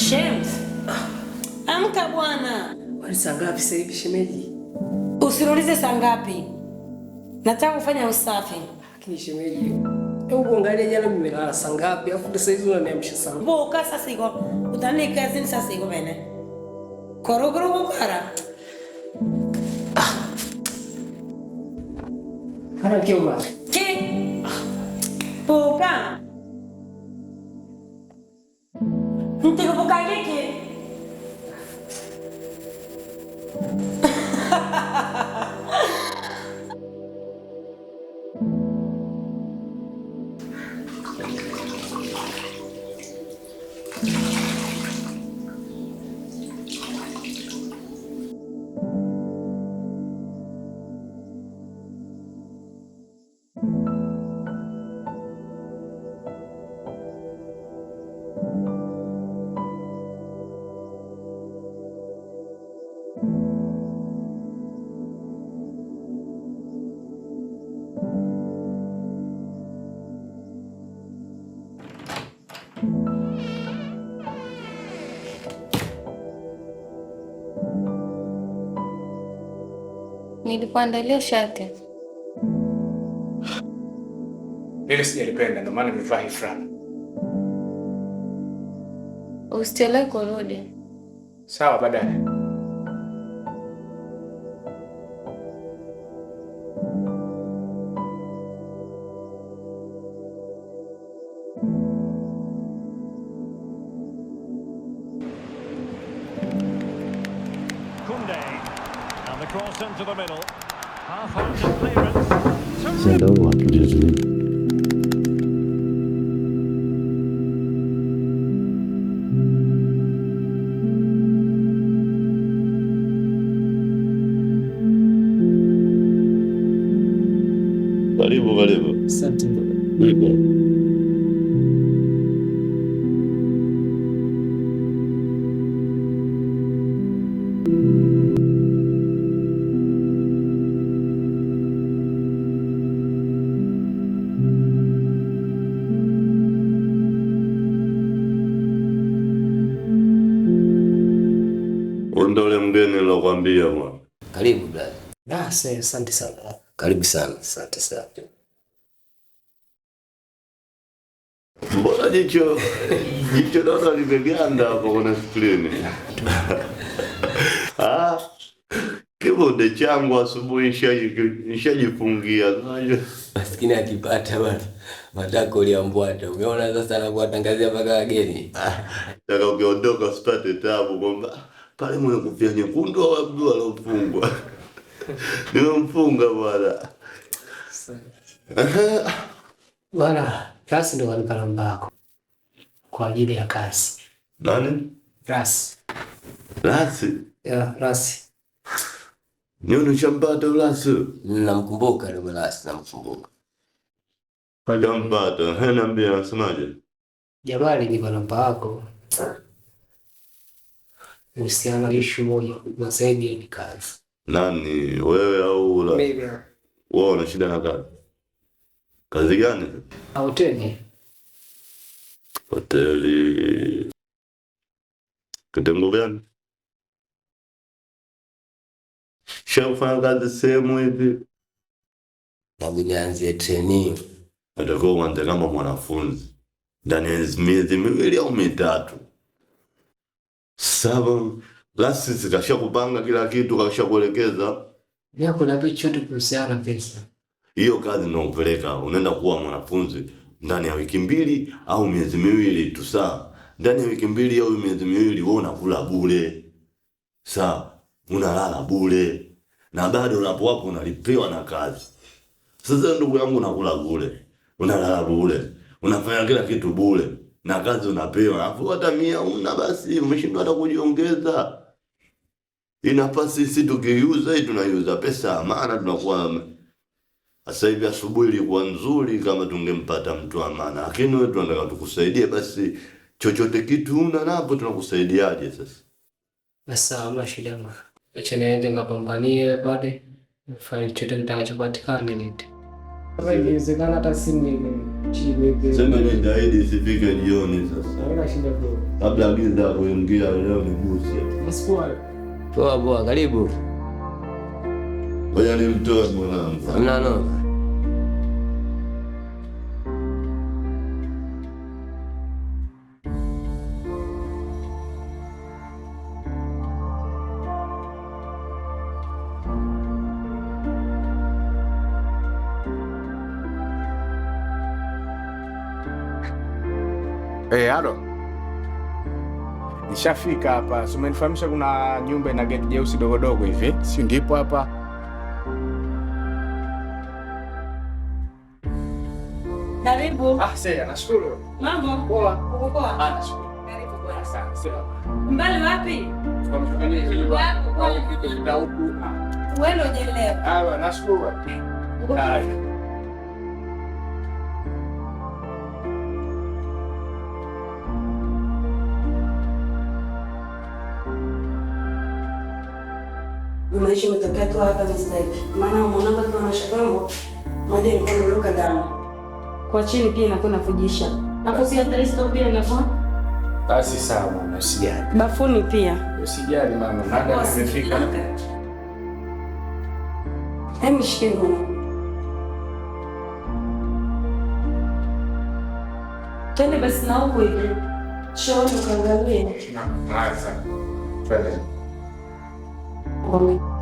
James, amka bwana. Wani saa ngapi sasa hivi shemeji? Usiniulize saa ngapi. Nataka kufanya usafi. Lakini shemeji, hebu angalia jana mimi nimelala saa ngapi? Alafu sasa hivi unaniamsha sana. Boka sasa iko. Utani kazi sasa iko bene. Korogoro bokara. Hana kioma. Ki? Boka. Ntiko boka kiki. Nilikuandalia shati. Ile sijalipenda ndio maana nimevaa hii fulana. Usichelewe kurudi. Sawa baadaye. Cross into the middle. Half-hearted clearance. Send over to Disney. Karibu. Asante. Ondole mgeni nilokuambia bwana. Karibu brother. Asante sana. Karibu sana. Asante sana. Mbona jicho naona limeganda hapo kuna skrini. Kibude changu asubuhi nishajifungia. Maskini akipata bwana. Matako liambwata. Umeona sasa anakuwatangazia mpaka wageni. Nataka ukiondoka usipate tabu kwamba pale mwenye kofia nyekundu au blue alofungwa. Nimemfunga bwana. Bwana, Rasi ndo walikalamba yako kwa ajili ya kazi. Nani? Rasi. Rasi? Ya, Rasi. Nione shampata Rasi. Namkumbuka ndio Rasi, namkumbuka. Shampata, niambia unasemaje? Jamali ni namba yako. Usiana issue moja na zaidi ni kazi. Nani, wewe au la? Maybe. Wewe una shida na kazi? Kazi gani? Hoteli. Hoteli. Kitengo gani? Shafanya kazi sehemu hivi. Nabii nianzie training. Atakuwa uanze kama mwanafunzi. Ndani ya miezi miwili au mitatu. Sasa Rasi kasha kupanga kila kitu, kasha kuelekeza. Kuna vitu chote kuhusiana pesa. Hiyo kazi ndio upeleka, unaenda kuwa mwanafunzi, ndani ya wiki 2 au miezi 2 tu, sawa? Ndani ya wiki 2 au miezi 2 wewe unakula bure, sawa? Unalala bure na bado unapo hapo unalipiwa na kazi. Sasa ndugu yangu, unakula bure, unalala bure, unafanya kila kitu bure na kazi unapewa, alafu hata 100 una, basi umeshindwa hata kujiongeza. Inapasi sisi tukiuza hii tunaiuza pesa amana, tunakuwa sasa hivi. Asubuhi ilikuwa nzuri kama tungempata mtu amana, lakini wewe tunataka tukusaidie, basi chochote kitu una napo tunakusaidiaje sasa? Sasa mashida ma. Acha niende ngapambanie pale. Nifanye chochote nitakachopatikana nite. Sasa inawezekana hata simu chini. Sema ni zaidi isifike jioni sasa. Haina shida bro. Kabla giza kuingia leo ni busi. Msikuwa. Poa, karibu. Ngoja nimtoe mwanangu. Hamna no. Halo. Nishafika hapa. So umenifahamisha kuna nyumba ina gate jeusi dogo hivi. Si ndipo hapa? Karibu. Sasa nashukuru. Mambo? Poa. Uko poa? Nashukuru. Karibu bwana. Asante. Mbali wapi? Kwa mfanyeni hili wako au kitu cha huku. Wewe ndio unaelewa. Nashukuru. Maisha imetokea tu hapa mistake. Maana mwanangu tu anashaka mambo. Mmoja ni kuondoka damu. Kwa chini pia inakuwa nafujisha. Hapo si hata hizo pia inakuwa. Basi sawa mama, usijali. Bafuni pia. Usijali mama, nada nimefika. Hebu shike mwanangu. Twende basi na huko hivi. Chooni kaangalie. Sasa. Twende. Amen.